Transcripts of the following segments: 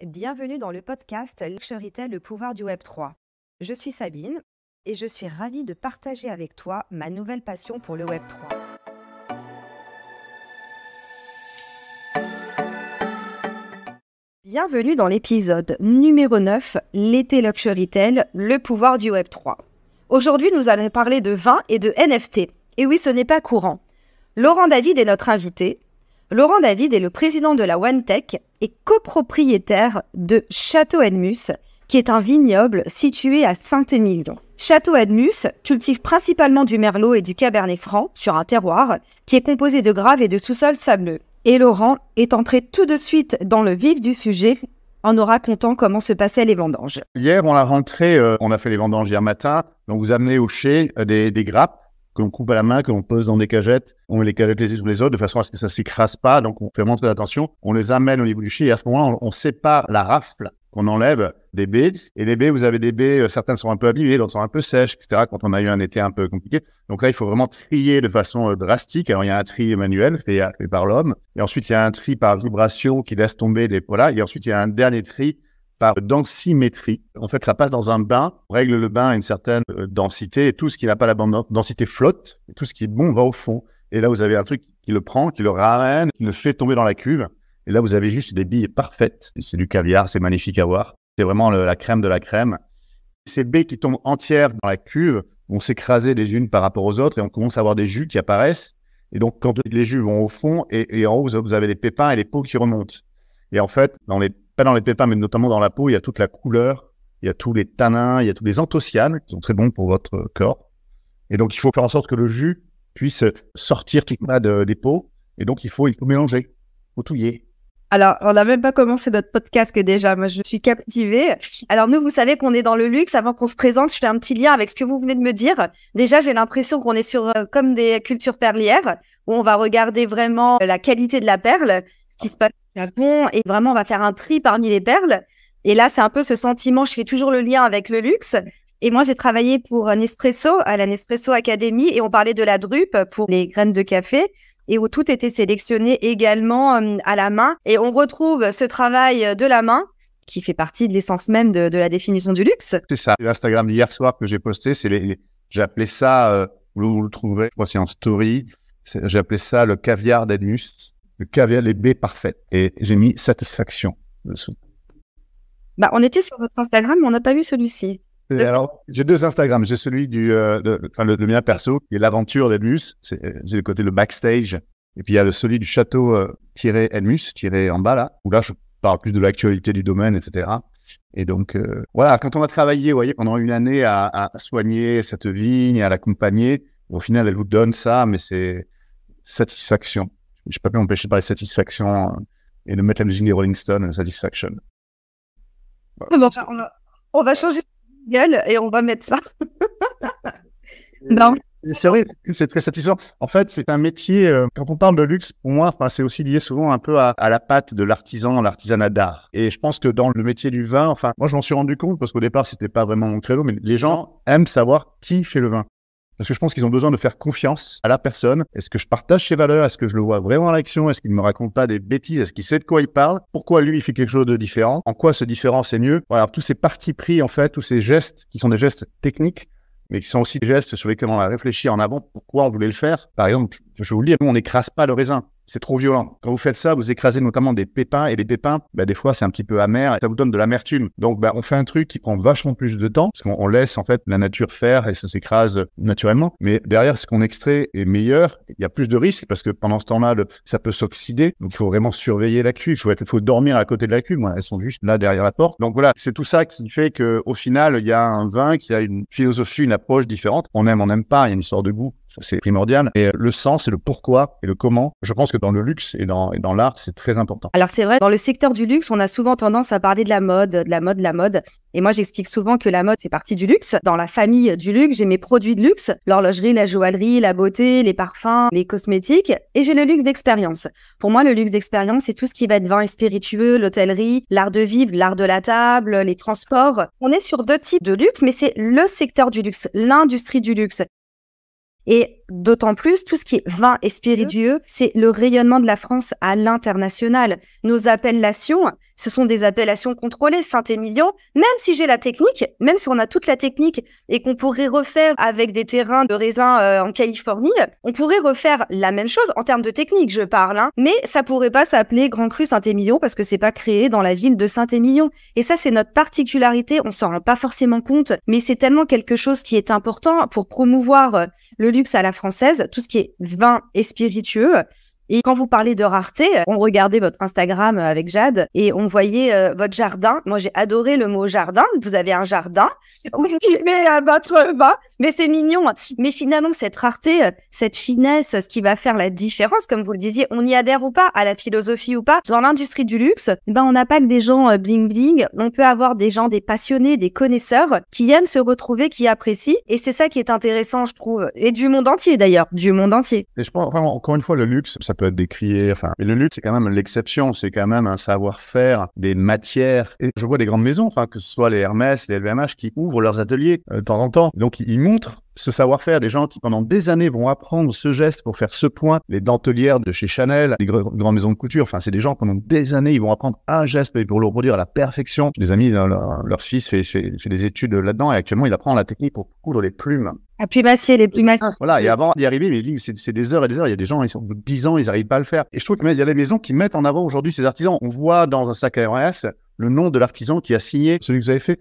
Bienvenue dans le podcast Luxurytel, le pouvoir du Web3. Je suis Sabine et je suis ravie de partager avec toi ma nouvelle passion pour le Web3. Bienvenue dans l'épisode numéro 9, l'été Luxurytel, le pouvoir du Web3. Aujourd'hui, nous allons parler de vin et de NFT. Et oui, ce n'est pas courant. Laurent David est notre invité. Laurent David est le président de la OneTech et copropriétaire de Château Edmus, qui est un vignoble situé à Saint-Émilion. Château Edmus cultive principalement du merlot et du cabernet franc sur un terroir qui est composé de graves et de sous-sols sableux. Et Laurent est entré tout de suite dans le vif du sujet en nous racontant comment se passaient les vendanges. Hier, on a fait les vendanges hier matin. Donc, vous amenez au chai des grappes que l'on coupe à la main, que l'on pose dans des cagettes. On met les cagettes les unes sur les autres de façon à ce que ça ne s'écrase pas. Donc, on fait vraiment très attention. On les amène au niveau du chai et à ce moment-là, on sépare la rafle qu'on enlève des baies. Et les baies, vous avez des baies, certaines sont un peu abîmées, d'autres sont un peu sèches, etc. Quand on a eu un été un peu compliqué. Donc là, il faut vraiment trier de façon drastique. Alors, il y a un tri manuel fait par l'homme. Et ensuite, il y a un tri par vibration qui laisse tomber les polas. Et ensuite, il y a un dernier tri par densimétrie. En fait, ça passe dans un bain. On règle le bain à une certaine densité et tout ce qui n'a pas la bonne densité flotte. Et tout ce qui est bon va au fond. Et là, vous avez un truc qui le prend, qui le ramène, qui le fait tomber dans la cuve. Et là, vous avez juste des billes parfaites. C'est du caviar, c'est magnifique à voir. C'est vraiment la crème de la crème. Ces baies qui tombent entières dans la cuve vont s'écraser les unes par rapport aux autres et on commence à avoir des jus qui apparaissent. Et donc, quand les jus vont au fond et en haut, vous avez les pépins et les peaux qui remontent. Et en fait, pas dans les pépins, mais notamment dans la peau, il y a toute la couleur, il y a tous les tanins, il y a tous les anthocyanes qui sont très bons pour votre corps. Et donc, il faut faire en sorte que le jus puisse sortir tout des peaux. Et donc, il faut mélanger, il faut touiller. Alors, on n'a même pas commencé notre podcast que déjà, moi je suis captivée. Alors nous, vous savez qu'on est dans le luxe. Avant qu'on se présente, je fais un petit lien avec ce que vous venez de me dire. Déjà, j'ai l'impression qu'on est sur comme des cultures perlières, où on va regarder vraiment la qualité de la perle, ce qui se passe au Japon, et vraiment on va faire un tri parmi les perles. Et là, c'est un peu ce sentiment, je fais toujours le lien avec le luxe. Et moi, j'ai travaillé pour Nespresso, à la Nespresso Academy, et on parlait de la drupe pour les graines de café, et où tout était sélectionné également à la main. Et on retrouve ce travail de la main qui fait partie de l'essence même de la définition du luxe. C'est ça. L'Instagram d'hier soir que j'ai posté, j'ai appelé ça, vous le trouverez, je crois que c'est en story, j'ai appelé ça le caviar d'Edmus, le caviar, les baies parfaites. Et j'ai mis satisfaction dessous. On était sur votre Instagram, mais on n'a pas vu celui-ci. Alors, j'ai deux Instagram. J'ai celui le mien perso, qui est l'aventure d'Edmus. J'ai le côté le backstage. Et puis, il y a celui du château Edmus, en bas là, où là, je parle plus de l'actualité du domaine, etc. Et donc, voilà, quand on a travaillé, vous voyez, pendant une année à soigner cette vigne, à l'accompagner, au final, elle vous donne ça, mais c'est satisfaction. Je ne peux pas m'empêcher de parler de satisfaction et de mettre la musique des Rolling Stones, Satisfaction. Voilà. On va changer gueule et on va mettre ça. Non. C'est vrai, c'est très satisfaisant. En fait, c'est un métier, quand on parle de luxe, pour moi, c'est aussi lié souvent un peu à la patte de l'artisan, l'artisanat d'art. Et je pense que dans le métier du vin, moi, je m'en suis rendu compte parce qu'au départ, c'était pas vraiment mon credo, mais les gens aiment savoir qui fait le vin. Parce que je pense qu'ils ont besoin de faire confiance à la personne. Est-ce que je partage ses valeurs? Est-ce que je le vois vraiment en action? Est-ce qu'il ne me raconte pas des bêtises? Est-ce qu'il sait de quoi il parle? Pourquoi lui, il fait quelque chose de différent? En quoi ce différent, c'est mieux? Voilà, tous ces partis pris, en fait, tous ces gestes qui sont des gestes techniques, mais qui sont aussi des gestes sur lesquels on a réfléchi en avant pourquoi on voulait le faire. Par exemple, je vous le dis, on n'écrase pas le raisin. C'est trop violent. Quand vous faites ça, vous écrasez notamment des pépins. Et les pépins, des fois, c'est un petit peu amer et ça vous donne de l'amertume. Donc, on fait un truc qui prend vachement plus de temps parce qu'on laisse en fait la nature faire et ça s'écrase naturellement. Mais derrière, ce qu'on extrait est meilleur. Il y a plus de risques parce que pendant ce temps-là, ça peut s'oxyder. Donc, il faut vraiment surveiller la cuve. Il faut dormir à côté de la cuve. Elles sont juste là derrière la porte. Donc voilà, c'est tout ça qui fait qu'au final, il y a un vin qui a une philosophie, une approche différente. On aime, on n'aime pas. Il y a une histoire de goût. C'est primordial. Et le sens et le pourquoi et le comment, je pense que dans le luxe et dans l'art, c'est très important. Alors c'est vrai, dans le secteur du luxe, on a souvent tendance à parler de la mode. Et moi, j'explique souvent que la mode fait partie du luxe. Dans la famille du luxe, j'ai mes produits de luxe, l'horlogerie, la joaillerie, la beauté, les parfums, les cosmétiques. Et j'ai le luxe d'expérience. Pour moi, le luxe d'expérience, c'est tout ce qui va être vin et spiritueux, l'hôtellerie, l'art de vivre, l'art de la table, les transports. On est sur deux types de luxe, mais c'est le secteur du luxe, l'industrie du luxe. Et d'autant plus, tout ce qui est vin et spiritueux, c'est le rayonnement de la France à l'international. Nos appellations, ce sont des appellations contrôlées. Saint-Émilion, même si j'ai la technique, même si on a toute la technique et qu'on pourrait refaire avec des terrains de raisin en Californie, on pourrait refaire la même chose en termes de technique, je parle, hein. Mais ça pourrait pas s'appeler Grand Cru Saint-Émilion parce que c'est pas créé dans la ville de Saint-Émilion. Et ça, c'est notre particularité. On s'en rend pas forcément compte, mais c'est tellement quelque chose qui est important pour promouvoir le luxe à la française, tout ce qui est vin et spiritueux. Et quand vous parlez de rareté, on regardait votre Instagram avec Jade et on voyait votre jardin. Moi, j'ai adoré le mot jardin. Vous avez un jardin où vous met votre vin, mais c'est mignon. Mais finalement, cette rareté, cette finesse, ce qui va faire la différence, comme vous le disiez, on y adhère ou pas, à la philosophie ou pas. Dans l'industrie du luxe, on n'a pas que des gens bling bling. On peut avoir des gens, des passionnés, des connaisseurs qui aiment se retrouver, qui apprécient. Et c'est ça qui est intéressant, je trouve. Et du monde entier, d'ailleurs. Du monde entier. Et je pense, enfin, encore une fois, le luxe, ça peut être décrié, mais le luxe, c'est quand même l'exception, c'est quand même un savoir-faire, des matières. Et je vois des grandes maisons, que ce soit les Hermès, les LVMH, qui ouvrent leurs ateliers de temps en temps. Donc, ils montrent ce savoir-faire, des gens qui pendant des années vont apprendre ce geste pour faire ce point, les dentelières de chez Chanel, les grandes maisons de couture, c'est des gens pendant des années, ils vont apprendre un geste pour le reproduire à la perfection. Des amis, leur fils fait des études là-dedans et actuellement, il apprend la technique pour coudre les plumes. À plumassier, les plumassiers. Voilà, et avant d'y arriver, mais c'est des heures et des heures. Il y a des gens, au bout de 10 ans, ils n'arrivent pas à le faire. Et je trouve qu'il y a des maisons qui mettent en avant aujourd'hui ces artisans. On voit dans un sac à Hermès le nom de l'artisan qui a signé celui que vous avez fait.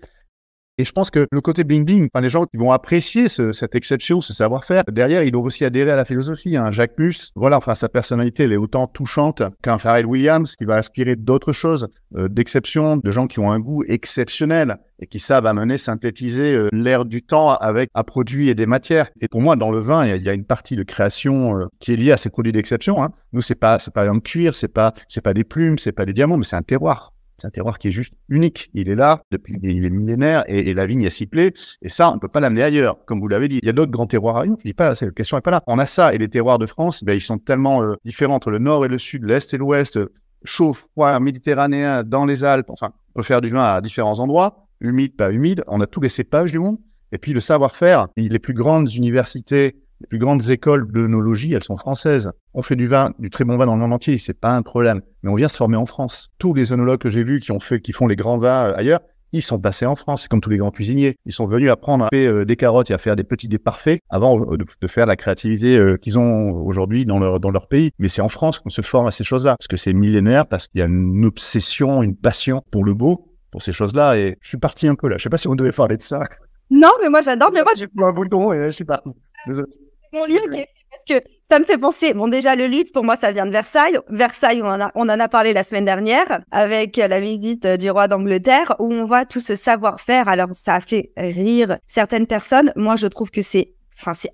Et je pense que le côté bling-bling, les gens qui vont apprécier cette exception, ce savoir-faire, derrière, ils doivent aussi adhérer à la philosophie. Jacques Mus, sa personnalité, elle est autant touchante qu'un Pharrell Williams qui va inspirer d'autres choses, d'exception, de gens qui ont un goût exceptionnel et qui savent amener, synthétiser l'air du temps avec un produit et des matières. Et pour moi, dans le vin, il y a une partie de création qui est liée à ces produits d'exception. Nous, c'est pas un cuir, c'est pas des plumes, c'est pas des diamants, mais c'est un terroir. C'est un terroir qui est juste unique. Il est là, il est millénaire et la vigne a cyclé. Et ça, on ne peut pas l'amener ailleurs. Comme vous l'avez dit, il y a d'autres grands terroirs ailleurs. Je dis pas, la question n'est pas là. On a ça et les terroirs de France, ils sont tellement différents entre le nord et le sud, l'est et l'ouest, chaud, froid, méditerranéen, dans les Alpes. On peut faire du vin à différents endroits, humide, pas humide. On a tous les cépages du monde. Et puis le savoir-faire, les plus grandes universités, les plus grandes écoles d'œnologie, elles sont françaises. On fait du vin, du très bon vin dans le monde entier, c'est pas un problème. Mais on vient se former en France. Tous les œnologues que j'ai vus qui font les grands vins ailleurs, ils sont passés en France. C'est comme tous les grands cuisiniers. Ils sont venus apprendre à faire des carottes et à faire des petits dés parfaits avant de faire la créativité qu'ils ont aujourd'hui dans leur pays. Mais c'est en France qu'on se forme à ces choses-là. Parce que c'est millénaire, parce qu'il y a une obsession, une passion pour le beau, pour ces choses-là. Et je suis parti un peu là. Je sais pas si on devait parler de ça. Non, mais moi j'adore. Mais moi, j'ai pris un bouton et je suis parti. Désolé. Mon lien parce que ça me fait penser, déjà le luxe pour moi ça vient de Versailles. Versailles, on en a parlé la semaine dernière avec la visite du roi d'Angleterre où on voit tout ce savoir-faire. Alors ça a fait rire certaines personnes. Moi je trouve que c'est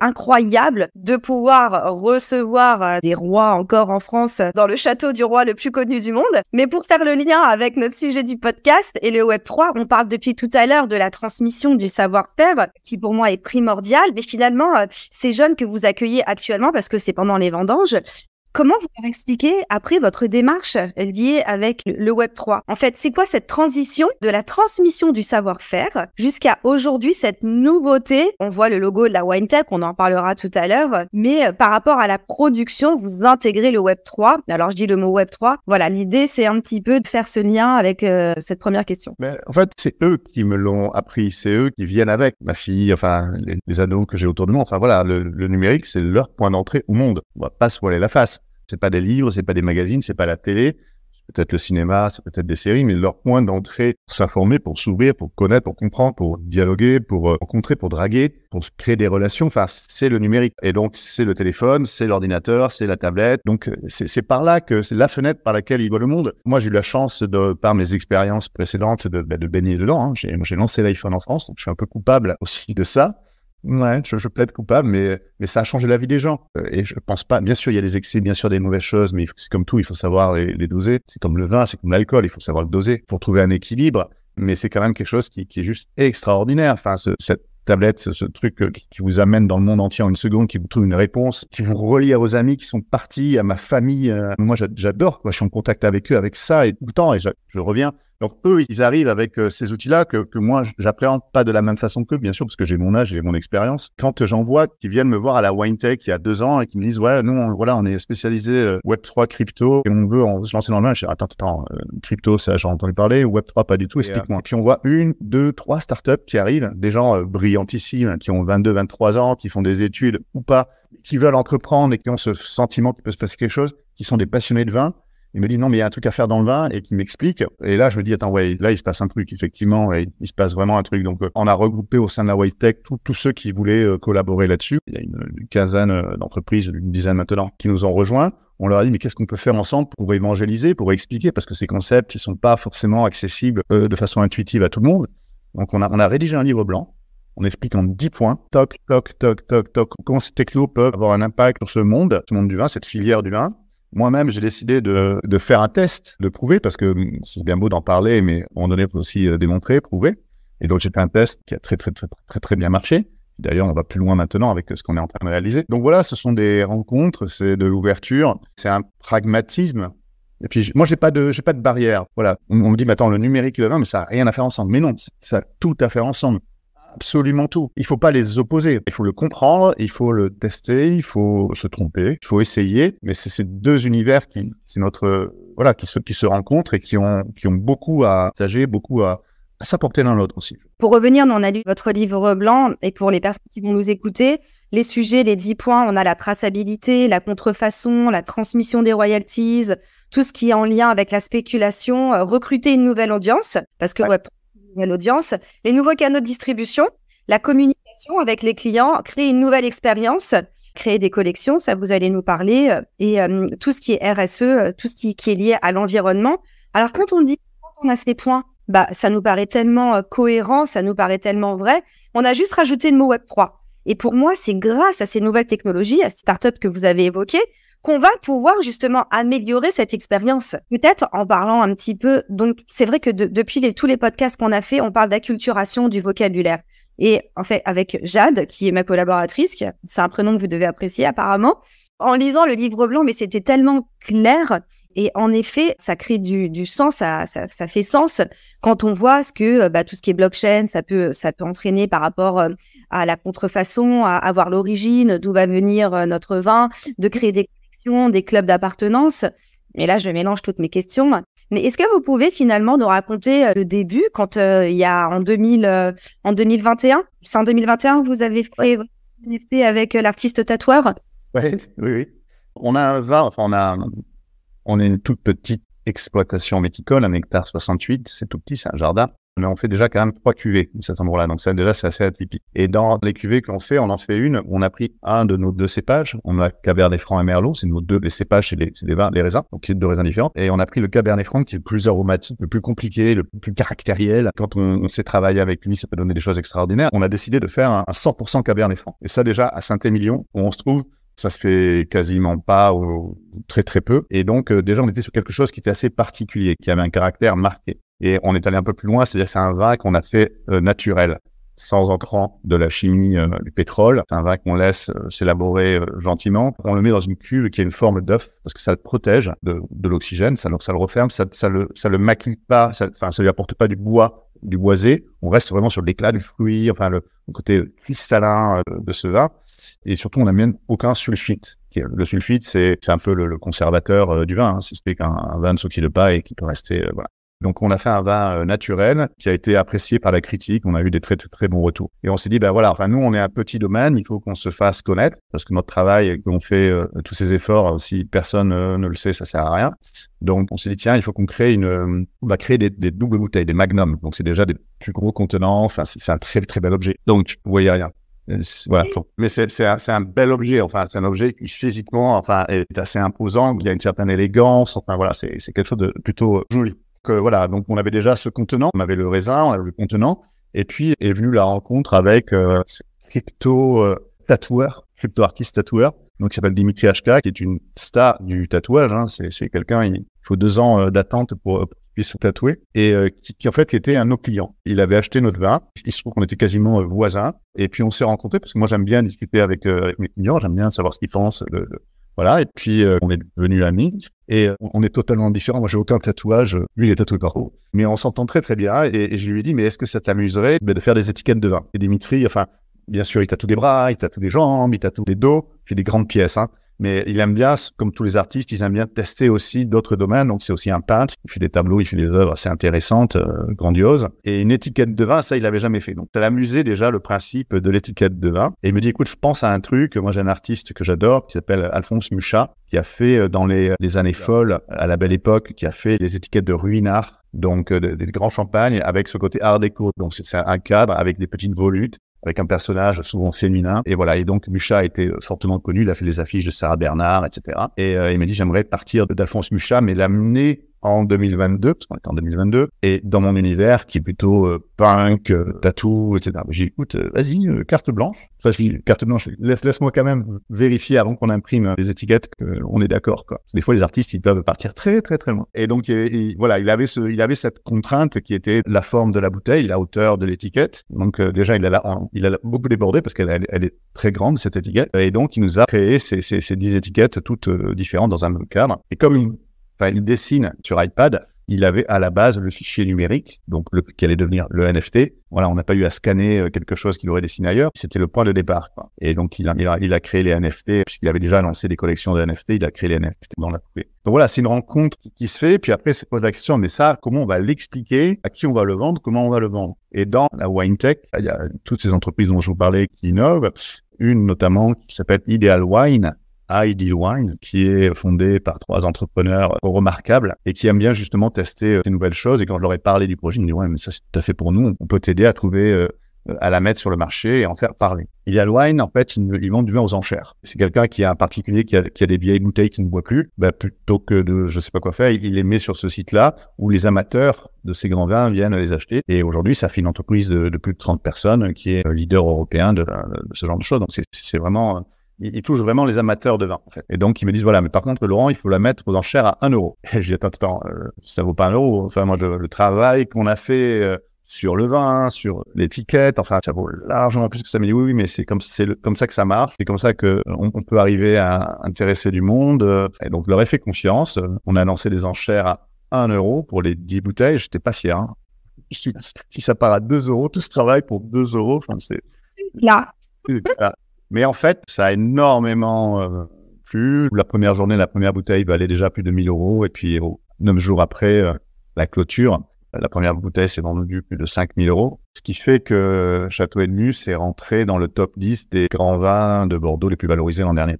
incroyable de pouvoir recevoir des rois encore en France dans le château du roi le plus connu du monde. Mais pour faire le lien avec notre sujet du podcast et le Web3, on parle depuis tout à l'heure de la transmission du savoir-faire qui pour moi est primordial. Mais finalement, ces jeunes que vous accueillez actuellement, parce que c'est pendant les vendanges, comment vous leur expliquez après votre démarche liée avec le Web3? En fait, c'est quoi cette transition de la transmission du savoir-faire jusqu'à aujourd'hui, cette nouveauté? On voit le logo de la WineTech, on en parlera tout à l'heure, mais par rapport à la production, vous intégrez le Web3. Alors, je dis le mot Web3. Voilà, l'idée, c'est un petit peu de faire ce lien avec cette première question. Mais en fait, c'est eux qui me l'ont appris. C'est eux qui viennent avec ma fille, les ados que j'ai autour de moi. Le numérique, c'est leur point d'entrée au monde. On va pas se voiler la face. C'est pas des livres, c'est pas des magazines, c'est pas la télé, c'est peut-être le cinéma, c'est peut-être des séries, mais leur point d'entrée pour s'informer, pour s'ouvrir, pour connaître, pour comprendre, pour dialoguer, pour rencontrer, pour draguer, pour créer des relations, c'est le numérique. Et donc, c'est le téléphone, c'est l'ordinateur, c'est la tablette. Donc, c'est par là que c'est la fenêtre par laquelle ils voient le monde. Moi, j'ai eu la chance, par mes expériences précédentes, de baigner dedans. J'ai lancé l'iPhone en France, donc je suis un peu coupable aussi de ça. Ouais, je plaide coupable, mais ça a changé la vie des gens. Et je pense pas, bien sûr, il y a des excès, bien sûr, des mauvaises choses, mais c'est comme tout, il faut savoir les doser. C'est comme le vin, c'est comme l'alcool, il faut savoir le doser pour trouver un équilibre. Mais c'est quand même quelque chose qui est juste extraordinaire. Cette tablette, ce truc qui vous amène dans le monde entier en une seconde, qui vous trouve une réponse, qui vous relie à vos amis qui sont partis, à ma famille. Moi, j'adore, je suis en contact avec eux, avec ça, et tout le temps, et je reviens. Donc eux, ils arrivent avec ces outils-là que moi, j'appréhende pas de la même façon qu'eux, bien sûr, parce que j'ai mon âge, j'ai mon expérience. Quand j'en vois qui viennent me voir à la WineTech il y a 2 ans et qui me disent ouais, nous, on est spécialisé Web3 crypto et on veut se lancer dans le vin. Je dis attends, crypto, ça j'ai entendu parler, Web3 pas du tout, explique-moi. Puis on voit 1, 2, 3 startups qui arrivent, des gens brillantissimes, qui ont 22, 23 ans, qui font des études ou pas, qui veulent entreprendre et qui ont ce sentiment qu'il peut se passer quelque chose, qui sont des passionnés de vin. Ils me disent non, mais il y a un truc à faire dans le vin et qui m'explique. Et là, je me dis, attends, ouais, là, il se passe un truc, effectivement, et il se passe vraiment un truc. Donc, on a regroupé au sein de la WineTech tous ceux qui voulaient collaborer là-dessus. Il y a une quinzaine d'entreprises, une dizaine maintenant, qui nous ont rejoints. On leur a dit, mais qu'est-ce qu'on peut faire ensemble pour évangéliser, pour expliquer, parce que ces concepts, ils sont pas forcément accessibles de façon intuitive à tout le monde. Donc, on a rédigé un livre blanc. On explique en 10 points, toc, comment ces technos peuvent avoir un impact sur ce monde du vin, cette filière du vin. Moi-même, j'ai décidé de faire un test, de prouver, parce que c'est bien beau d'en parler, mais à un moment donné, il faut aussi démontrer, prouver. Et donc, j'ai fait un test qui a très bien marché. D'ailleurs, on va plus loin maintenant avec ce qu'on est en train de réaliser. Donc voilà, ce sont des rencontres, c'est de l'ouverture, c'est un pragmatisme. Et puis, moi, j'ai pas de barrière. Voilà. On me dit, mais attends, le numérique et le vin, mais ça n'a rien à faire ensemble. Mais non, ça a tout à faire ensemble. Absolument tout. Il faut pas les opposer. Il faut le comprendre, il faut le tester, il faut se tromper, il faut essayer. Mais c'est ces 2 univers qui se rencontrent et qui ont beaucoup à partager, beaucoup à s'apporter l'un l'autre aussi. Pour revenir, nous, on a lu votre livre blanc et pour les personnes qui vont nous écouter, les sujets, les 10 points, on a la traçabilité, la contrefaçon, la transmission des royalties, tout ce qui est en lien avec la spéculation, recruter une nouvelle audience, parce que nouvelle audience, les nouveaux canaux de distribution, la communication avec les clients, créer une nouvelle expérience, créer des collections, ça vous allez nous parler, et tout ce qui est RSE, tout ce qui est lié à l'environnement. Alors quand on a ces points, ça nous paraît tellement cohérent, ça nous paraît tellement vrai, on a juste rajouté le mot Web3. Et pour moi, c'est grâce à ces nouvelles technologies, à ces startups que vous avez évoquées, qu'on va pouvoir justement améliorer cette expérience. Peut-être en parlant un petit peu, donc c'est vrai que depuis tous les podcasts qu'on a fait, on parle d'acculturation du vocabulaire. Et en fait, avec Jade, qui est ma collaboratrice, c'est un prénom que vous devez apprécier apparemment, en lisant le livre blanc, mais c'était tellement clair. Et en effet, ça crée du sens, ça fait sens quand on voit ce que tout ce qui est blockchain, ça peut entraîner par rapport à la contrefaçon, à avoir l'origine, d'où va venir notre vin, de créer des collections, des clubs d'appartenance. Et là, je mélange toutes mes questions. Mais est-ce que vous pouvez finalement nous raconter le début, quand il y a en 2021, c'est en 2021 que vous avez fait votre NFT avec l'artiste tatoueur? Oui. On a un vin, on est une toute petite exploitation méticole, un hectare 68, c'est tout petit, c'est un jardin. Mais on fait déjà quand même 3 cuvées à cet endroit-là, donc ça déjà c'est assez atypique. Et dans les cuvées qu'on fait, on en fait une, on a pris un de nos 2 cépages, on a Cabernet Franc et Merlot, c'est nos 2, les cépages, c'est les vins, les raisins, donc c'est 2 raisins différents. Et on a pris le Cabernet Franc qui est le plus aromatique, le plus compliqué, le plus caractériel. Quand on sait travailler avec lui, ça peut donner des choses extraordinaires. On a décidé de faire un 100% Cabernet Franc. Et ça déjà, à Saint-Émilion, où on se trouve, ça se fait quasiment pas ou très peu. Et donc, déjà, on était sur quelque chose qui était assez particulier, qui avait un caractère marqué. Et on est allé un peu plus loin, c'est-à-dire que c'est un vin qu'on a fait naturel, sans entrant de la chimie du pétrole. C'est un vin qu'on laisse s'élaborer gentiment. On le met dans une cuve qui a une forme d'œuf, parce que ça le protège de l'oxygène, ça le referme, ça le maquille pas, ça lui apporte pas du boisé. On reste vraiment sur l'éclat du fruit, enfin le côté cristallin de ce vin. Et surtout, on n'amène aucun sulfite. Le sulfite, c'est un peu le conservateur du vin. C'est ce qu'un vin ne s'oxyde pas et qui peut rester... voilà. Donc, on a fait un vin naturel qui a été apprécié par la critique. On a eu des très bons retours. Et on s'est dit, nous, on est un petit domaine. Il faut qu'on se fasse connaître parce que notre travail, qu'on fait tous ces efforts, si personne ne le sait, ça sert à rien. Donc, on s'est dit, tiens, il faut qu'on crée on va créer des doubles bouteilles, des magnums. Donc, c'est déjà des plus gros contenants. Enfin, c'est un très bel objet. Donc, vous voyez rien. Voilà. Mais c'est un bel objet. Enfin, c'est un objet qui physiquement, est assez imposant. Il y a une certaine élégance. Enfin, voilà, c'est quelque chose de plutôt joli. Donc on avait déjà ce contenant. On avait le raisin, on avait le contenant. Et puis est venue la rencontre avec ce crypto-artiste tatoueur, donc qui s'appelle Dimitri HK, qui est une star du tatouage. C'est quelqu'un, il faut 2 ans d'attente pour qu'il puisse se tatouer. Et qui en fait était un de nos clients. Il avait acheté notre vin. Il se trouve qu'on était quasiment voisins. Et puis on s'est rencontrés parce que moi j'aime bien discuter avec mes clients. J'aime bien savoir ce qu'ils pensent Voilà, et puis on est devenus amis. Et on est totalement différents. Moi, j'ai aucun tatouage. Lui, il est tatoué partout. Mais on s'entend très, très bien. Et je lui ai dit, mais est-ce que ça t'amuserait de faire des étiquettes de vin? Et Dimitri, enfin, bien sûr, il tatoue des bras, il tatoue des jambes, il tatoue des dos. Il fait des grandes pièces, hein. Mais il aime bien, comme tous les artistes, ils aiment bien tester aussi d'autres domaines. Donc, c'est aussi un peintre. Il fait des tableaux, il fait des œuvres assez intéressantes, grandioses. Et une étiquette de vin, ça, il l'avait jamais fait. Donc, ça l'amusait déjà, le principe de l'étiquette de vin. Et il me dit, écoute, je pense à un truc. Moi, j'ai un artiste que j'adore qui s'appelle Alphonse Mucha, qui a fait dans les années folles, à la belle époque, qui a fait les étiquettes de Ruinart, donc des grands champagnes, avec ce côté art déco. Donc, c'est un cadre avec des petites volutes, avec un personnage souvent féminin. Et voilà. Et donc, Mucha a été fortement connu. Il a fait les affiches de Sarah Bernard, etc. Et il m'a dit, j'aimerais partir d'Alphonse Mucha, mais l'amener en 2022, parce qu'on est en 2022, et dans mon univers qui est plutôt punk, tattoo, etc. J'ai dit, écoute, vas-y, carte blanche. Enfin, je dis, carte blanche, laisse-moi quand même vérifier avant qu'on imprime les étiquettes qu'on est d'accord, quoi. Des fois, les artistes, ils peuvent partir très, très, très loin. Et donc, voilà, il avait cette contrainte qui était la forme de la bouteille, la hauteur de l'étiquette. Donc, déjà, il a beaucoup débordé parce qu'elle est très grande, cette étiquette. Et donc, il nous a créé ces 10 étiquettes toutes différentes dans un même cadre. Et comme il dessine sur iPad, il avait à la base le fichier numérique, donc qui allait devenir le NFT. Voilà, on n'a pas eu à scanner quelque chose qu'il aurait dessiné ailleurs. C'était le point de départ, quoi. Et donc, il a créé les NFT, puisqu'il avait déjà lancé des collections de NFT, il a créé les NFT dans la foulée. Donc voilà, c'est une rencontre qui se fait, puis après, c'est pose la question, mais ça, comment on va l'expliquer, à qui on va le vendre, comment on va le vendre? Et dans la wine tech, il y a toutes ces entreprises dont je vous parlais qui innovent, une notamment qui s'appelle Ideal Wine, qui est fondée par 3 entrepreneurs remarquables et qui aiment bien justement tester ces nouvelles choses. Et quand je leur ai parlé du projet, ils me disent, ouais, mais ça, c'est tout à fait pour nous. On peut t'aider à trouver, à la mettre sur le marché et en faire parler. Ideal Wine, en fait, ils vendent du vin aux enchères. C'est quelqu'un qui a un particulier qui a des vieilles bouteilles qu'il ne boit plus. Bah, plutôt que de, je sais pas quoi faire, il les met sur ce site-là où les amateurs de ces grands vins viennent les acheter. Et aujourd'hui, ça fait une entreprise de plus de 30 personnes qui est leader européen de ce genre de choses. Donc, c'est vraiment... Ils touchent vraiment les amateurs de vin, en fait. Et donc, ils me disent, voilà, mais par contre, Laurent, il faut la mettre aux enchères à 1 euro. Et j'ai dit, attends, ça vaut pas 1 euro. Enfin, moi, le travail qu'on a fait sur le vin, sur l'étiquette, enfin, ça vaut largement plus que ça. Mais dit, oui, mais c'est comme ça que ça marche. C'est comme ça qu'on peut arriver à intéresser du monde. Et donc, je leur ai fait confiance. On a lancé des enchères à 1 euro pour les 10 bouteilles. J'étais pas fier, hein. Si ça part à 2 euros, tout ce travail pour 2 euros, enfin, c'est là. Mais en fait, ça a énormément plu. La première journée, la première bouteille valait déjà plus de 1 000 euros. Et puis, 9 jours après la clôture, la première bouteille s'est vendue plus de 5 000 euros. Ce qui fait que Château et Nemus est rentré dans le top 10 des grands vins de Bordeaux les plus valorisés l'an dernier.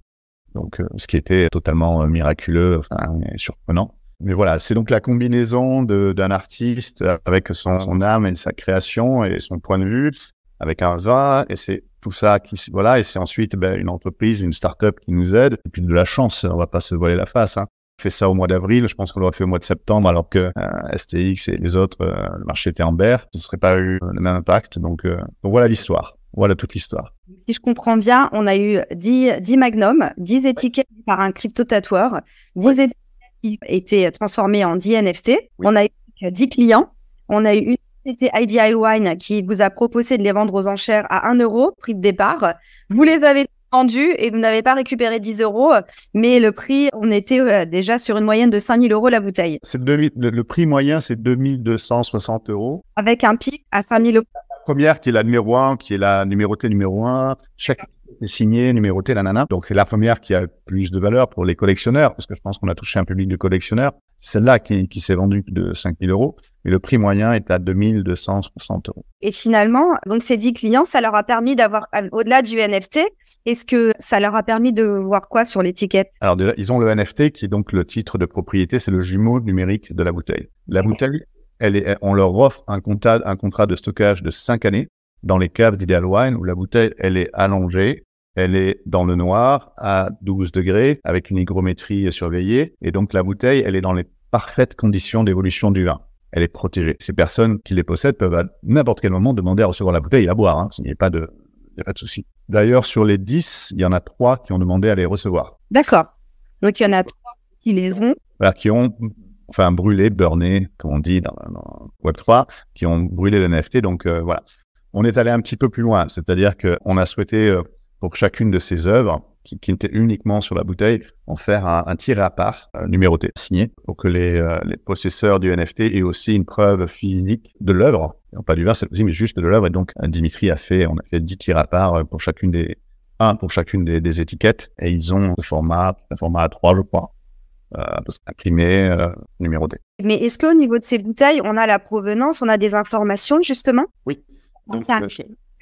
Donc, ce qui était totalement miraculeux, enfin, et surprenant. Mais voilà, c'est donc la combinaison d'un artiste avec son âme et sa création et son point de vue, avec un vin, et c'est tout ça voilà, et c'est ensuite une entreprise, une start-up qui nous aide, et puis de la chance, on va pas se voiler la face, hein. On fait ça au mois d'avril, je pense qu'on l'aurait fait au mois de septembre, alors que STX et les autres, le marché était en berre, ce serait pas eu le même impact, donc voilà l'histoire, voilà toute l'histoire. Si je comprends bien, on a eu 10 magnums, 10 étiquettes par un crypto-tatoueur, 10 étiquettes qui étaient transformées en 10 NFT, oui. On a eu 10 clients, on a eu une société Ideal Wine qui vous a proposé de les vendre aux enchères à 1 euro, prix de départ. Vous les avez vendus et vous n'avez pas récupéré 10 euros, mais le prix, on était déjà sur une moyenne de 5 000 euros la bouteille. Le prix moyen, c'est 2 260 euros. Avec un pic à 5 000 euros. La première qui est la numéro 1, qui est la numérotée numéro 1. Chaque est signé, numéroté, nanana. Donc, c'est la première qui a plus de valeur pour les collectionneurs, parce que je pense qu'on a touché un public de collectionneurs. Celle-là qui s'est vendue de 5 000 euros. Et le prix moyen est à 2 260 euros. Et finalement, donc ces 10 clients, ça leur a permis d'avoir, au-delà du NFT, est-ce que ça leur a permis de voir quoi sur l'étiquette? Alors déjà, ils ont le NFT qui est donc le titre de propriété, c'est le jumeau numérique de la bouteille. La bouteille, on leur offre un contrat de stockage de 5 années dans les caves d'Ideal Wine où la bouteille, elle est allongée. Elle est dans le noir à 12 degrés avec une hygrométrie surveillée. Et donc, la bouteille, elle est dans les parfaites conditions d'évolution du vin. Elle est protégée. Ces personnes qui les possèdent peuvent à n'importe quel moment demander à recevoir la bouteille et la boire, hein. Il n'y a pas de souci. D'ailleurs, sur les 10, il y en a 3 qui ont demandé à les recevoir. D'accord. Donc, il y en a 3 qui les ont. Voilà, qui ont brûlé, burné, comme on dit dans Web3, qui ont brûlé le NFT. Donc, voilà. On est allé un petit peu plus loin. C'est-à-dire qu'on a souhaité... pour chacune de ces œuvres, qui était uniquement sur la bouteille, en faire un tiret à part, numéroté, signé, pour que les possesseurs du NFT aient aussi une preuve physique de l'œuvre. Non, pas du vin, c'est possible, mais juste de l'œuvre. Et donc, Dimitri on a fait 10 tirs à part pour chacune des étiquettes. Et ils ont un format A3, je crois. Imprimé, numéroté. Mais est-ce qu'au niveau de ces bouteilles, on a la provenance, on a des informations, justement? Oui. Donc,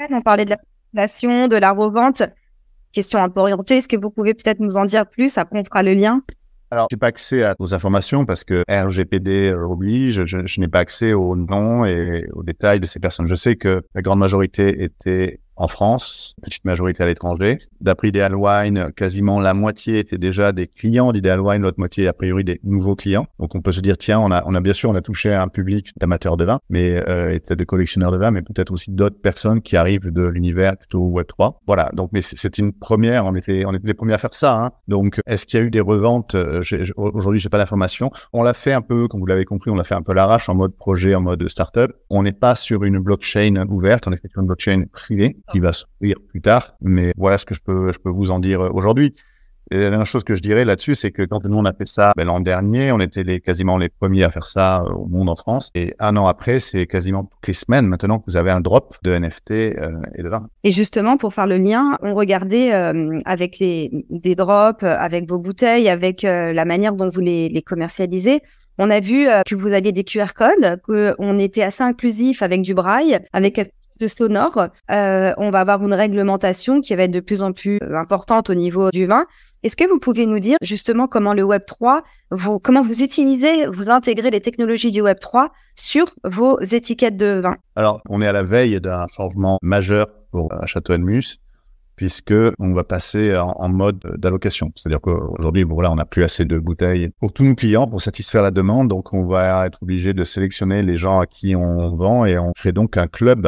on parlait de la circulation, de la revente. Question un peu orientée, est-ce que vous pouvez peut-être nous en dire plus? Après, on fera le lien. Alors, je n'ai pas accès aux informations parce que RGPD oblige. Je n'ai pas accès aux noms et aux détails de ces personnes. Je sais que la grande majorité était en France, petite majorité à l'étranger. D'après Ideal Wine, quasiment la moitié étaient déjà des clients d'Ideal Wine, l'autre moitié, a priori, des nouveaux clients. Donc, on peut se dire, tiens, on a bien sûr, on a touché un public d'amateurs de vin, mais et de collectionneurs de vin, mais peut-être aussi d'autres personnes qui arrivent de l'univers plutôt Web3. Voilà. Donc, mais c'est une première. On était les premiers à faire ça. Hein. Donc, est-ce qu'il y a eu des reventes? Aujourd'hui, j'ai pas l'information. On l'a fait un peu, comme vous l'avez compris, on l'a fait un peu à l'arrache, en mode projet, en mode startup. On n'est pas sur une blockchain ouverte, on est sur une blockchain privée qui va s'ouvrir plus tard. Mais voilà ce que je peux vous en dire aujourd'hui. Et la dernière chose que je dirais là-dessus, c'est que quand nous on a fait ça l'an dernier, on était quasiment les premiers à faire ça au monde en France. Et un an après, c'est quasiment toutes les semaines maintenant que vous avez un drop de NFT et de vin. Et justement, pour faire le lien, on regardait avec des drops, avec vos bouteilles, avec la manière dont vous les commercialisez. On a vu que vous aviez des QR codes, qu'on était assez inclusif avec du braille, avec quelque chose de sonore. On va avoir une réglementation qui va être de plus en plus importante au niveau du vin. Est-ce que vous pouvez nous dire justement comment le Web3, comment vous intégrez les technologies du Web3 sur vos étiquettes de vin? Alors, on est à la veille d'un changement majeur pour Château Edmus, puisque on va passer en mode d'allocation. C'est-à-dire qu'aujourd'hui, on n'a plus assez de bouteilles pour tous nos clients pour satisfaire la demande. Donc, on va être obligé de sélectionner les gens à qui on vend et on crée donc un club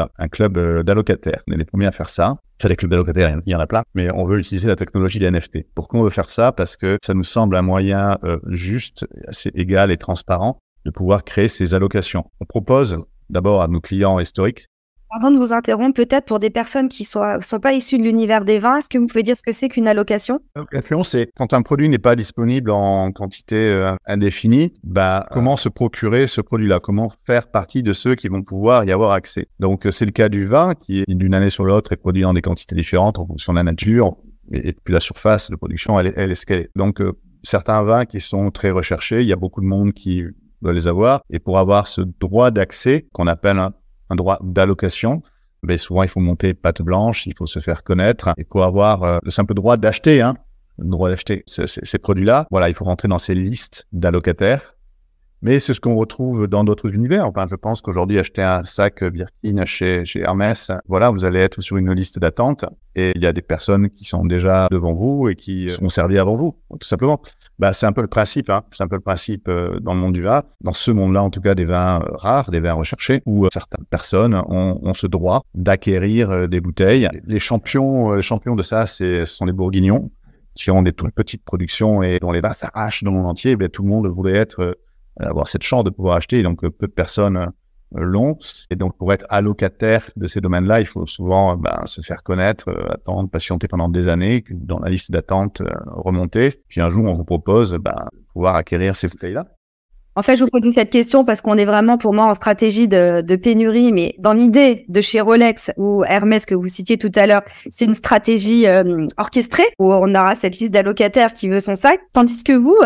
d'allocataires. On est les premiers à faire ça. Les clubs d'allocataires, il y en a plein, mais on veut utiliser la technologie des NFT. Pourquoi on veut faire ça? Parce que ça nous semble un moyen juste, assez égal et transparent de pouvoir créer ces allocations. On propose d'abord à nos clients historiques. Pardon de vous interrompre, peut-être pour des personnes qui sont pas issues de l'univers des vins, est-ce que vous pouvez dire ce que c'est qu'une allocation? L'allocation, c'est quand un produit n'est pas disponible en quantité indéfinie, comment se procurer ce produit-là? Comment faire partie de ceux qui vont pouvoir y avoir accès? Donc, c'est le cas du vin qui, d'une année sur l'autre, est produit dans des quantités différentes en fonction de la nature et puis la surface de production, elle est ce qu'elle est. Donc, certains vins qui sont très recherchés, il y a beaucoup de monde qui veut les avoir. Et pour avoir ce droit d'accès qu'on appelle un droit d'allocation, souvent il faut monter patte blanche, il faut se faire connaître. Et pour avoir le simple droit d'acheter, le droit d'acheter ces produits-là, il faut rentrer dans ces listes d'allocataires. Mais c'est ce qu'on retrouve dans d'autres univers. Enfin, je pense qu'aujourd'hui, acheter un sac Birkin chez Hermès, vous allez être sur une liste d'attente et il y a des personnes qui sont déjà devant vous et qui seront servies avant vous, tout simplement. C'est un peu le principe, C'est un peu le principe dans le monde du vin. Dans ce monde-là, en tout cas, des vins rares, des vins recherchés, où certaines personnes ont ce droit d'acquérir des bouteilles. Les champions de ça, ce sont les Bourguignons, qui ont des toutes petites productions et dont les vins s'arrachent dans le monde entier. Tout le monde voulait avoir cette chance de pouvoir acheter, et donc peu de personnes l'ont. Et donc, pour être allocataire de ces domaines-là, il faut souvent se faire connaître, attendre, patienter pendant des années, dans la liste d'attente remonter. Puis un jour, on vous propose pouvoir acquérir ces bouteilles-là. En fait, je vous pose cette question parce qu'on est vraiment, pour moi, en stratégie de pénurie, mais dans l'idée de chez Rolex ou Hermès que vous citiez tout à l'heure, c'est une stratégie orchestrée où on aura cette liste d'allocataires qui veut son sac, tandis que vous,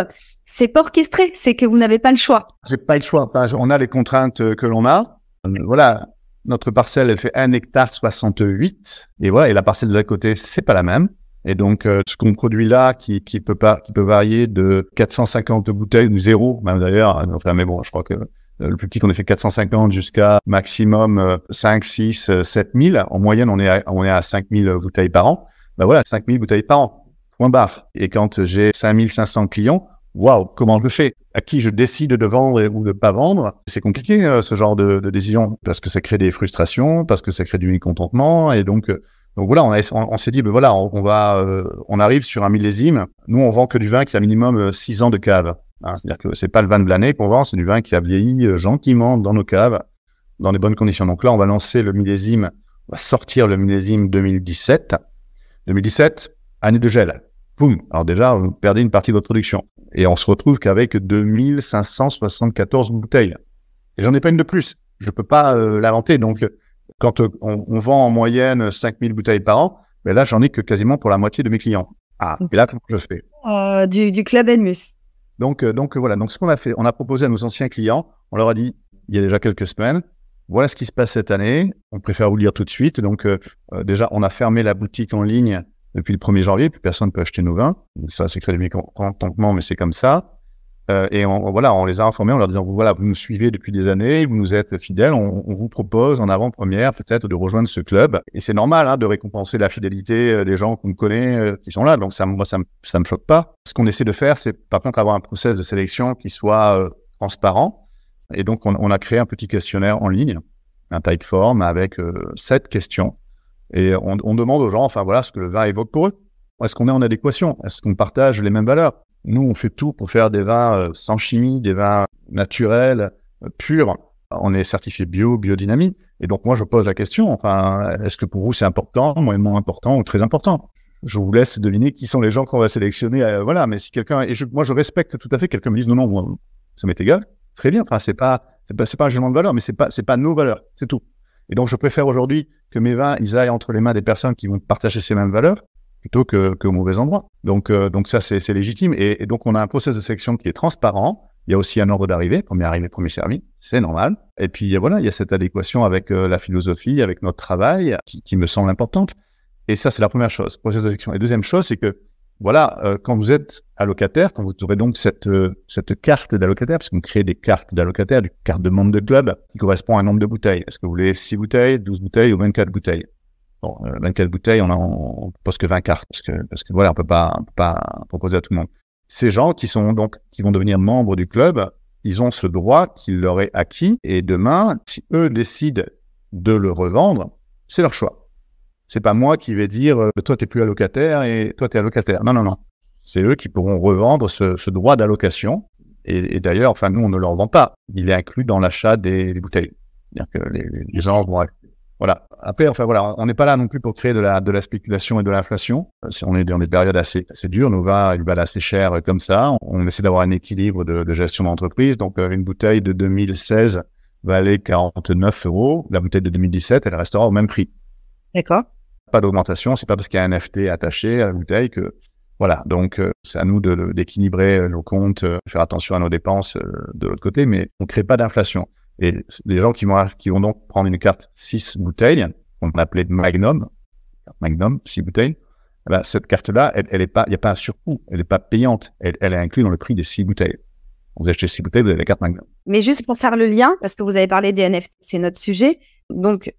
c'est pas orchestré, c'est que vous n'avez pas le choix. J'ai pas le choix. On a les contraintes que l'on a. Notre parcelle, elle fait 1,68 hectare. Et la parcelle de l'autre côté, c'est pas la même. Et donc, ce qu'on produit là, qui peut varier de 450 bouteilles ou zéro, même d'ailleurs. Mais bon, je crois que le plus petit qu'on ait fait 450 jusqu'à maximum 5, 6, 7 000. En moyenne, on est à 5 000 bouteilles par an. 5 000 bouteilles par an. Point barre. Et quand j'ai 5 500 clients, waouh, comment je le fais? À qui je décide de vendre ou de pas vendre? C'est compliqué, ce genre de décision, parce que ça crée des frustrations, parce que ça crée du mécontentement. Et donc on s'est dit, on arrive sur un millésime. Nous, on vend que du vin qui a minimum 6 ans de cave. C'est-à-dire que c'est pas le vin de l'année qu'on vend, c'est du vin qui a vieilli gentiment dans nos caves, dans les bonnes conditions. Donc là, on va lancer le millésime, on va sortir le millésime 2017. 2017, année de gel. boum, alors déjà, vous perdez une partie de votre production. Et on se retrouve qu'avec 2574 bouteilles. Et j'en ai pas une de plus. Je peux pas l'inventer. Donc, quand on vend en moyenne 5000 bouteilles par an, ben là, j'en ai que quasiment pour la moitié de mes clients. Ah, et là, comment je fais? Du Club Enmus. Donc voilà. Donc, ce qu'on a fait, on a proposé à nos anciens clients, on leur a dit, il y a déjà quelques semaines, voilà ce qui se passe cette année. On préfère vous le dire tout de suite. Donc, déjà, on a fermé la boutique en ligne depuis le 1er janvier. Plus personne ne peut acheter nos vins. Ça, c'est créé du mécontentement, mais c'est comme ça. Et on les a informés en leur disant, vous nous suivez depuis des années, vous nous êtes fidèles, on vous propose en avant-première peut-être de rejoindre ce club. Et c'est normal de récompenser la fidélité des gens qu'on connaît, qui sont là. Donc ça me choque pas. Ce qu'on essaie de faire, c'est par contre avoir un process de sélection qui soit transparent. Et donc on a créé un petit questionnaire en ligne, un Typeform avec 7 questions. Et on demande aux gens, ce que le vin évoque pour eux. Est-ce qu'on est en adéquation? Est-ce qu'on partage les mêmes valeurs? Nous, on fait tout pour faire des vins sans chimie, des vins naturels, purs. On est certifié biodynamie. Et donc, moi, je pose la question, est-ce que pour vous, c'est important, moyennement important ou très important? Je vous laisse deviner qui sont les gens qu'on va sélectionner. Mais si quelqu'un... moi, je respecte tout à fait. Quelqu'un me dise, non, moi, ça m'est égal. Très bien. C'est pas un jugement de valeur, mais c'est pas nos valeurs. C'est tout. Et donc, je préfère aujourd'hui que mes vins, ils aillent entre les mains des personnes qui vont partager ces mêmes valeurs, plutôt qu'au mauvais endroit. Donc ça, c'est légitime. Et donc, on a un processus de sélection qui est transparent. Il y a aussi un ordre d'arrivée, premier arrivé, premier servi. C'est normal. Et puis, il y a cette adéquation avec la philosophie, avec notre travail, qui me semble importante. Et ça, c'est la première chose, processus de sélection. Et deuxième chose, c'est que, quand vous êtes allocataire, quand vous aurez donc cette carte d'allocataire, parce qu'on crée des cartes d'allocataire, des cartes de membre de club, qui correspond à un nombre de bouteilles. Est-ce que vous voulez 6 bouteilles, 12 bouteilles ou 24 bouteilles? Bon, 24 bouteilles, on pose que 20 cartes parce que on peut pas proposer à tout le monde. Ces gens qui vont devenir membres du club, ils ont ce droit qui leur est acquis et demain, si eux décident de le revendre, c'est leur choix. C'est pas moi qui vais dire toi t'es plus allocataire et toi t'es allocataire. Non. C'est eux qui pourront revendre ce droit d'allocation et d'ailleurs, nous on ne leur vend pas. Il est inclus dans l'achat des bouteilles. C'est-à-dire que les gens vont acheter. Voilà. Après, on n'est pas là non plus pour créer de la spéculation et de l'inflation. On est dans des périodes assez dures. Nos vins, ils valent assez cher comme ça. On essaie d'avoir un équilibre de gestion d'entreprise. Donc, une bouteille de 2016 valait 49 €. La bouteille de 2017, elle restera au même prix. D'accord. Pas d'augmentation. C'est pas parce qu'il y a un NFT attaché à la bouteille que... Voilà. Donc, c'est à nous d'équilibrer nos comptes, faire attention à nos dépenses de l'autre côté, mais on ne crée pas d'inflation. Et les gens qui vont donc prendre une carte 6 bouteilles, qu'on appelait Magnum, 6 bouteilles, cette carte-là, elle est pas, il n'y a pas un surcoût, elle n'est pas payante, elle est inclue dans le prix des 6 bouteilles. Vous achetez 6 bouteilles, vous avez la carte Magnum. Mais juste pour faire le lien, parce que vous avez parlé des NFT, c'est notre sujet, donc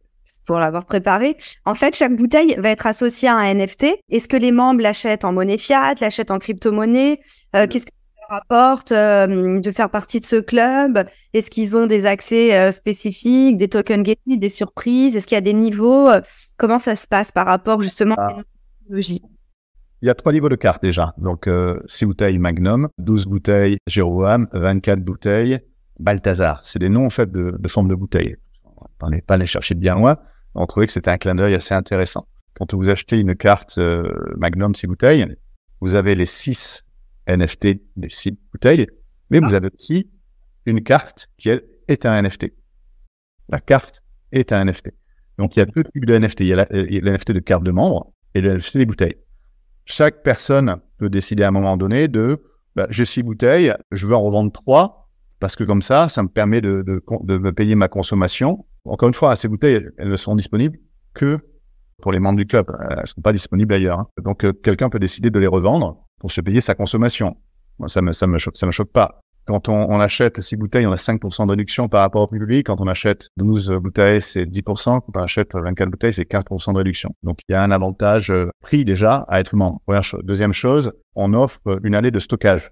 pour l'avoir préparé, en fait, chaque bouteille va être associée à un NFT. Est-ce que les membres l'achètent en monnaie fiat, l'achètent en crypto-monnaie? Qu'est-ce que rapporte de faire partie de ce club? Est-ce qu'ils ont des accès spécifiques, des tokens gated, des surprises? Est-ce qu'il y a des niveaux? Comment ça se passe par rapport justement à cette technologie? Il y a 3 niveaux de cartes déjà. Donc 6 bouteilles Magnum, 12 bouteilles Jéroboam, 24 bouteilles Balthazar. C'est des noms en fait de forme de bouteilles. On n'est pas allé chercher bien loin. On trouvait que c'était un clin d'œil assez intéressant. Quand vous achetez une carte Magnum 6 bouteilles, vous avez les 6 NFT des 6 bouteilles, mais vous avez aussi une carte qui est un NFT. La carte est un NFT. Donc, il y a deux types de NFT. Il y a l'NFT de carte de membre et le NFT des bouteilles. Chaque personne peut décider à un moment donné j'ai 6 bouteilles, je veux en revendre 3 parce que comme ça me permet de me payer ma consommation. Encore une fois, ces bouteilles, elles ne seront disponibles que pour les membres du club. Elles ne sont pas disponibles ailleurs. Donc, quelqu'un peut décider de les revendre pour se payer sa consommation. Moi, ça me choque pas. Quand on achète 6 bouteilles, on a 5% de réduction par rapport au public. Quand on achète 12 bouteilles, c'est 10%. Quand on achète 24 bouteilles, c'est 15% de réduction. Donc, il y a un avantage prix déjà à être membre. Première chose. Deuxième chose, on offre une année de stockage.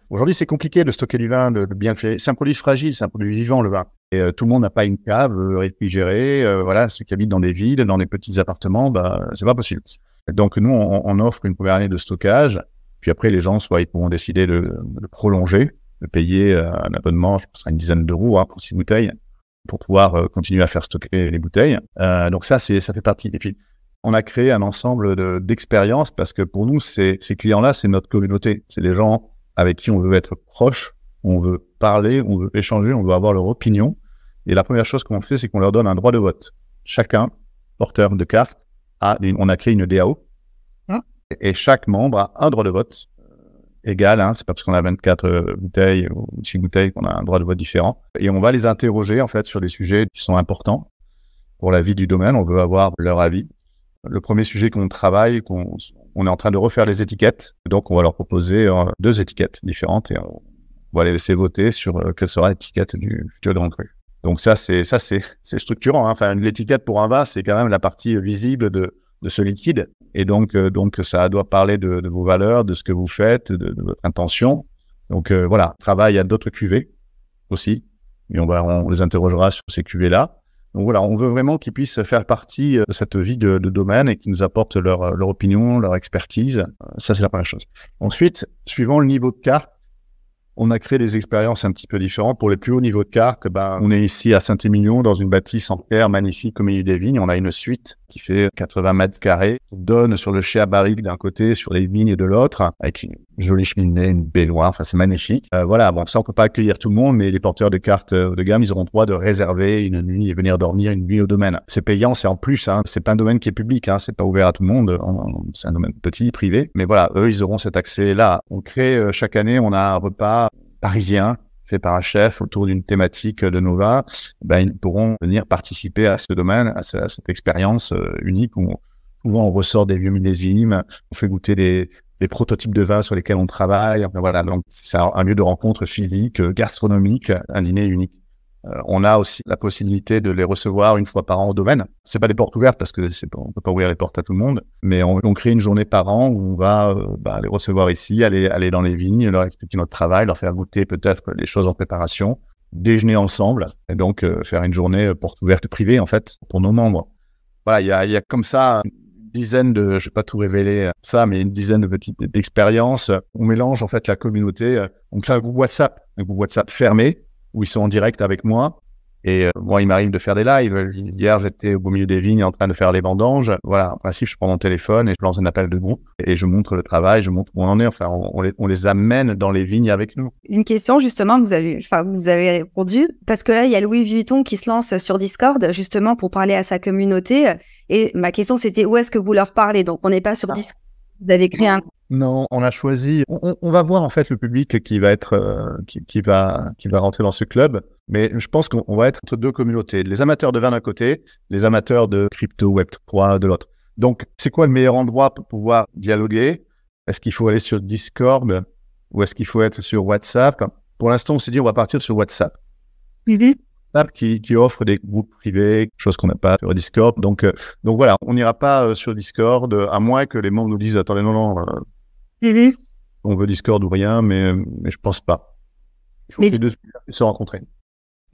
Aujourd'hui, c'est compliqué de stocker du vin, de bien le faire. C'est un produit fragile, c'est un produit vivant, le vin. Et tout le monde n'a pas une cave réfrigérée. Ceux qui habitent dans des villes, dans des petits appartements, c'est pas possible. Donc, nous, on offre une première année de stockage. Puis après, les gens, soit ils pourront décider de prolonger, de payer un abonnement, je pense, à une dizaine d'euros pour 6 bouteilles, pour pouvoir continuer à faire stocker les bouteilles. Donc ça fait partie. Et puis, On a créé un ensemble d'expériences parce que pour nous, ces clients-là, c'est notre communauté. C'est des gens avec qui on veut être proche, on veut parler, on veut échanger, on veut avoir leur opinion. Et la première chose qu'on fait, c'est qu'on leur donne un droit de vote. Chacun, porteur de carte, on a créé une DAO. Et chaque membre a un droit de vote égal. C'est pas parce qu'on a 24 bouteilles ou 6 bouteilles qu'on a un droit de vote différent. Et on va les interroger en fait sur des sujets qui sont importants pour la vie du domaine. On veut avoir leur avis. Le premier sujet qu'on travaille, on est en train de refaire les étiquettes. Donc, on va leur proposer 2 étiquettes différentes et on va les laisser voter sur quelle sera l'étiquette du futur Grand Cru. Donc ça, c'est structurant. Enfin, l'étiquette pour un vin, c'est quand même la partie visible de ce liquide. Et donc, ça doit parler de vos valeurs, de ce que vous faites, de votre intention. Donc, voilà. Travail à d'autres cuvées aussi. Et on les interrogera sur ces cuvées-là. Donc voilà, on veut vraiment qu'ils puissent faire partie de cette vie de domaine et qu'ils nous apportent leur opinion, leur expertise. Ça, c'est la première chose. Ensuite, suivant le niveau de carte, on a créé des expériences un petit peu différentes. Pour les plus hauts niveaux de carte, on est ici à Saint-Émilion, dans une bâtisse en pierre magnifique au milieu des vignes. On a une suite qui fait 80 mètres carrés, qui donne sur le chai à barrique d'un côté, sur les vignes de l'autre, avec une jolie cheminée, une baignoire. Enfin, c'est magnifique. Voilà, bon, ça, on peut pas accueillir tout le monde, mais les porteurs de cartes de gamme, ils auront droit de réserver une nuit et venir dormir une nuit au domaine. C'est payant, c'est en plus. C'est pas un domaine qui est public, c'est pas ouvert à tout le monde. C'est un domaine petit, privé. Mais voilà, eux, ils auront cet accès-là. On crée chaque année, on a un repas parisien fait par un chef autour d'une thématique de nos vins. Ils pourront venir participer à ce domaine, à cette expérience unique où souvent on ressort des vieux millésimes, on fait goûter des prototypes de vins sur lesquels on travaille. Enfin, voilà, donc c'est un lieu de rencontre physique, gastronomique, un dîner unique. On a aussi la possibilité de les recevoir une fois par an au domaine. C'est pas des portes ouvertes parce que on peut pas ouvrir les portes à tout le monde, mais on crée une journée par an où on va les recevoir ici, aller dans les vignes, leur expliquer notre travail, leur faire goûter peut-être les choses en préparation, déjeuner ensemble, et donc faire une journée porte ouverte privée en fait pour nos membres. Voilà, il y a comme ça une dizaine de, je vais pas tout révéler mais une dizaine de petites expériences. On mélange en fait la communauté. On crée un groupe WhatsApp fermé, où ils sont en direct avec moi. Et moi, il m'arrive de faire des lives. Hier, j'étais au beau milieu des vignes en train de faire les vendanges. Voilà, en principe, je prends mon téléphone et je lance un appel de groupe et je montre le travail, je montre où on en est. Enfin, on les amène dans les vignes avec nous. Une question, justement, vous avez répondu, parce que là, il y a Louis Vuitton qui se lance sur Discord, justement, pour parler à sa communauté. Et ma question, c'était où est-ce que vous leur parlez? Donc, on n'est pas sur Discord. Vous avez créé un... Non, on a choisi. On va voir en fait le public qui va être qui va rentrer dans ce club. Mais je pense qu'on va être entre 2 communautés. Les amateurs de vin d'un côté, les amateurs de crypto, Web3 de l'autre. Donc, c'est quoi le meilleur endroit pour pouvoir dialoguer? Est-ce qu'il faut aller sur Discord ou est-ce qu'il faut être sur WhatsApp? Pour l'instant, on s'est dit on va partir sur WhatsApp. WhatsApp qui offre des groupes privés, chose qu'on n'a pas sur Discord. Donc voilà, on n'ira pas sur Discord à moins que les membres nous disent attendez non. On veut Discord ou rien, mais je pense pas. Il faut que les deux se rencontrer.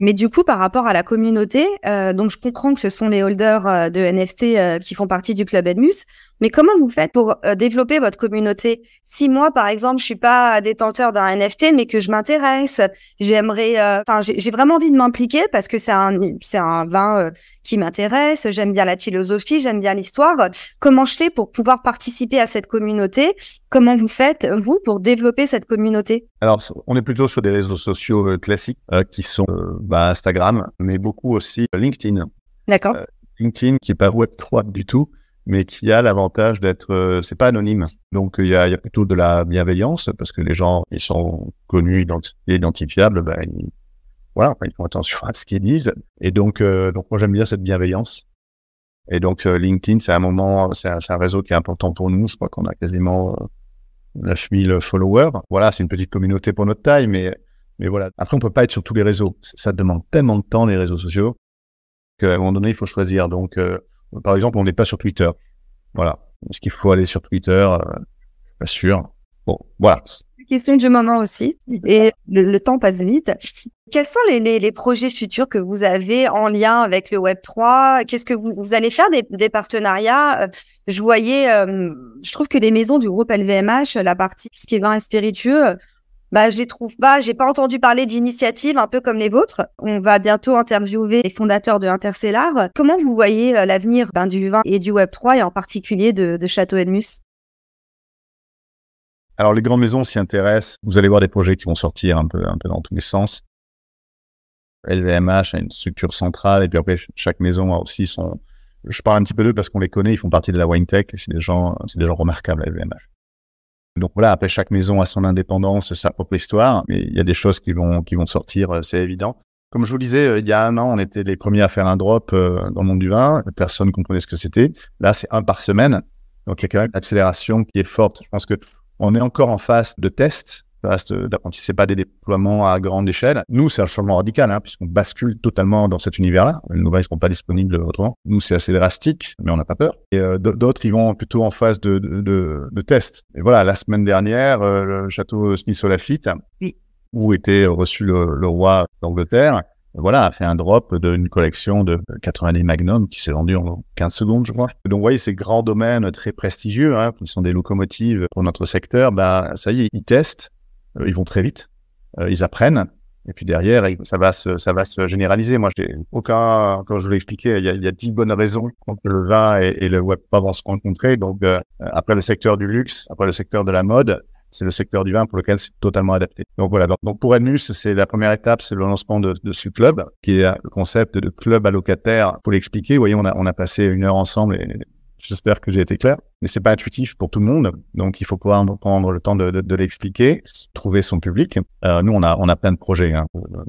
Mais du coup, par rapport à la communauté, donc je comprends que ce sont les holders de NFT qui font partie du Club Edmus, mais comment vous faites pour développer votre communauté? Si moi, par exemple, je suis pas détenteur d'un NFT, mais que je m'intéresse, j'aimerais, j'ai vraiment envie de m'impliquer parce que c'est un vin qui m'intéresse, j'aime bien la philosophie, j'aime bien l'histoire. Comment je fais pour pouvoir participer à cette communauté? Comment vous faites, vous, pour développer cette communauté? Alors, on est plutôt sur des réseaux sociaux classiques qui sont Instagram, mais beaucoup aussi LinkedIn. D'accord. LinkedIn qui est pas Web3 du tout, mais qui a l'avantage d'être, c'est pas anonyme. Donc, il y a plutôt de la bienveillance parce que les gens, ils sont connus, identifiables, ils font attention à ce qu'ils disent. Et donc moi, j'aime bien cette bienveillance. Et donc, LinkedIn, c'est un réseau qui est important pour nous. Je crois qu'on a quasiment 9000 followers. Voilà, c'est une petite communauté pour notre taille, mais voilà. Après, on peut pas être sur tous les réseaux. Ça demande tellement de temps, les réseaux sociaux, qu'à un moment donné, il faut choisir. Donc, par exemple, on n'est pas sur Twitter. Voilà. Est-ce qu'il faut aller sur Twitter? Pas sûr. Bon, voilà. Question du moment aussi. Et le temps passe vite. Quels sont les projets futurs que vous avez en lien avec le Web3? Qu'est-ce que vous allez faire des partenariats? Je voyais, je trouve que les maisons du groupe LVMH, la partie tout ce qui est vin et spiritueux, Je les trouve pas. J'ai pas entendu parler d'initiatives un peu comme les vôtres. On va bientôt interviewer les fondateurs de Intercellar. Comment vous voyez l'avenir du vin et du Web3 et en particulier de Château Edmus? Alors, les grandes maisons s'y intéressent. Vous allez voir des projets qui vont sortir un peu dans tous les sens. LVMH a une structure centrale et puis après, chaque maison a aussi son... Je parle un petit peu d'eux parce qu'on les connaît, ils font partie de la wine tech et c'est des gens remarquables, LVMH. Donc voilà, après, chaque maison a son indépendance, sa propre histoire, mais il y a des choses qui vont sortir, c'est évident. Comme je vous disais, il y a 1 an, on était les premiers à faire un drop dans le monde du vin. Personne ne comprenait ce que c'était. Là, c'est 1 par semaine. Donc, il y a quand même une accélération qui est forte. Je pense qu'on est encore en phase de test, phase d'apprentissage. C'est pas des déploiements à grande échelle. Nous, c'est un changement radical, puisqu'on bascule totalement dans cet univers-là. Les nouvelles ne seront pas disponibles autrement. Nous, c'est assez drastique, mais on n'a pas peur. Et d'autres, ils vont plutôt en phase de test. Et voilà, la semaine dernière, le château Smith-Olafite, oui, où était reçu le roi d'Angleterre, voilà, a fait un drop d'une collection de 90 Magnum qui s'est vendu en 15 secondes, je crois. Donc, vous voyez, ces grands domaines très prestigieux, qui sont des locomotives pour notre secteur, ça y est, ils testent, ils vont très vite, ils apprennent, et puis derrière, ça va se généraliser. Moi, comme je vous l'ai expliqué, il y a 10 bonnes raisons pour que le vin et le Web3 vont se rencontrer. Donc, après le secteur du luxe, après le secteur de la mode, c'est le secteur du vin pour lequel c'est totalement adapté. Donc voilà. Donc pour Edmus, c'est la première étape, c'est le lancement de ce club, qui est le concept de club allocataire. Pour l'expliquer, vous voyez, on a passé 1 heure ensemble et j'espère que j'ai été clair. Mais c'est pas intuitif pour tout le monde, donc il faut pouvoir prendre le temps de l'expliquer, trouver son public. Nous, on a plein de projets,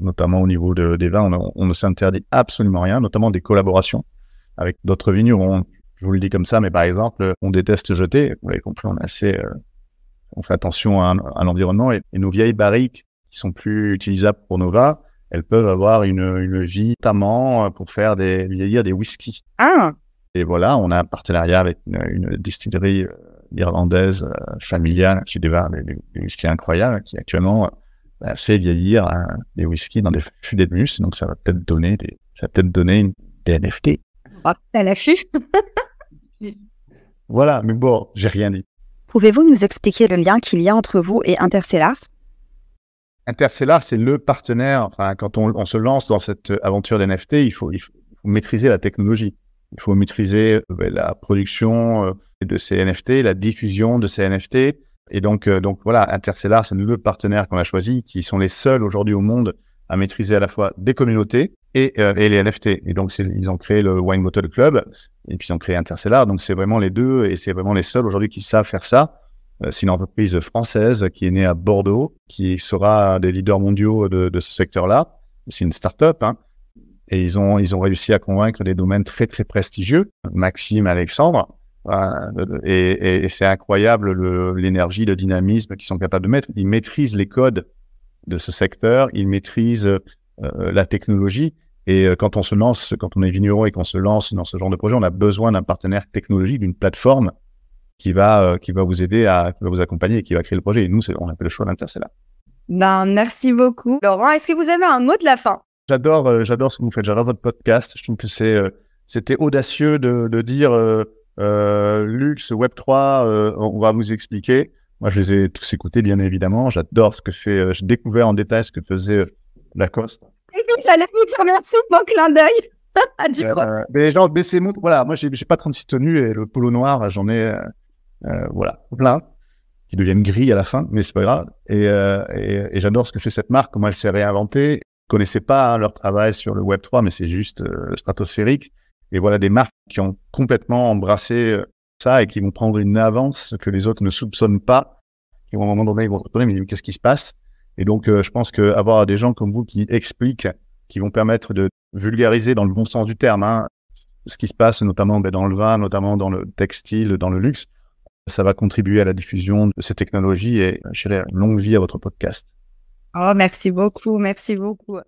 notamment au niveau des vins. On ne s'interdit absolument rien, notamment des collaborations avec d'autres vignerons. Je vous le dis comme ça, mais par exemple, on déteste jeter. Vous l'avez compris, on fait attention à l'environnement et nos vieilles barriques qui sont plus utilisables pour nos vins, elles peuvent avoir une vie notamment pour faire vieillir des whiskies. Ah. Et voilà, on a un partenariat avec une distillerie irlandaise familiale qui fait des whiskies incroyables, qui actuellement fait vieillir des whiskies dans des fûts d'Edmus. Donc ça va peut-être donner des NFT. Ah, à l'affût. Voilà, mais bon, j'ai rien dit. Pouvez-vous nous expliquer le lien qu'il y a entre vous et Intercellar? Intercellar, c'est le partenaire. Enfin, quand on se lance dans cette aventure d'NFT, il faut maîtriser la technologie. Il faut maîtriser la production de ces NFT, la diffusion de ces NFT. Et donc voilà, Intercellar, c'est le partenaire qu'on a choisi, qui sont les seuls aujourd'hui au monde à maîtriser à la fois des communautés et les NFT. Et donc, ils ont créé le Wine Bottle Club et puis ils ont créé Intercellar. Donc, c'est vraiment les deux et c'est vraiment les seuls aujourd'hui qui savent faire ça. C'est une entreprise française qui est née à Bordeaux, qui sera un des leaders mondiaux de ce secteur-là. C'est une start-up, et ils ont réussi à convaincre des domaines très, très prestigieux. Maxime, Alexandre. Et c'est incroyable l'énergie, le dynamisme qu'ils sont capables de mettre. Ils maîtrisent les codes de ce secteur, ils maîtrisent la technologie. Et quand on est vigneron et qu'on se lance dans ce genre de projet, on a besoin d'un partenaire technologique, d'une plateforme qui va vous aider, qui va vous accompagner et qui va créer le projet. Et nous, on a fait le choix d'Intercellar. Merci beaucoup. Laurent, est-ce que vous avez un mot de la fin? J'adore ce que vous faites, j'adore votre podcast. Je trouve que c'était audacieux de dire luxe, Web3, on va vous expliquer. Moi, je les ai tous écoutés, bien évidemment. J'adore ce que fait, j'ai découvert en détail ce que faisait Lacoste. J'allais vous dire merci pour le clin d'œil. Mais les gens, baissez mon... Voilà, moi, j'ai pas 36 tenues et le polo noir, j'en ai, plein, qui deviennent gris à la fin, mais c'est pas grave. Et j'adore ce que fait cette marque, comment elle s'est réinventée. Je connaissais pas leur travail sur le Web3, mais c'est juste stratosphérique. Et voilà des marques qui ont complètement embrassé ça et qui vont prendre une avance que les autres ne soupçonnent pas. Qui vont à un moment donné, ils vont se retourner, mais qu'est-ce qui se passe? Et donc, je pense qu'avoir des gens comme vous qui expliquent, qui vont permettre de vulgariser dans le bon sens du terme, ce qui se passe notamment dans le vin, notamment dans le textile, dans le luxe, ça va contribuer à la diffusion de ces technologies et je dirais longue vie à votre podcast. Oh, merci beaucoup, merci beaucoup.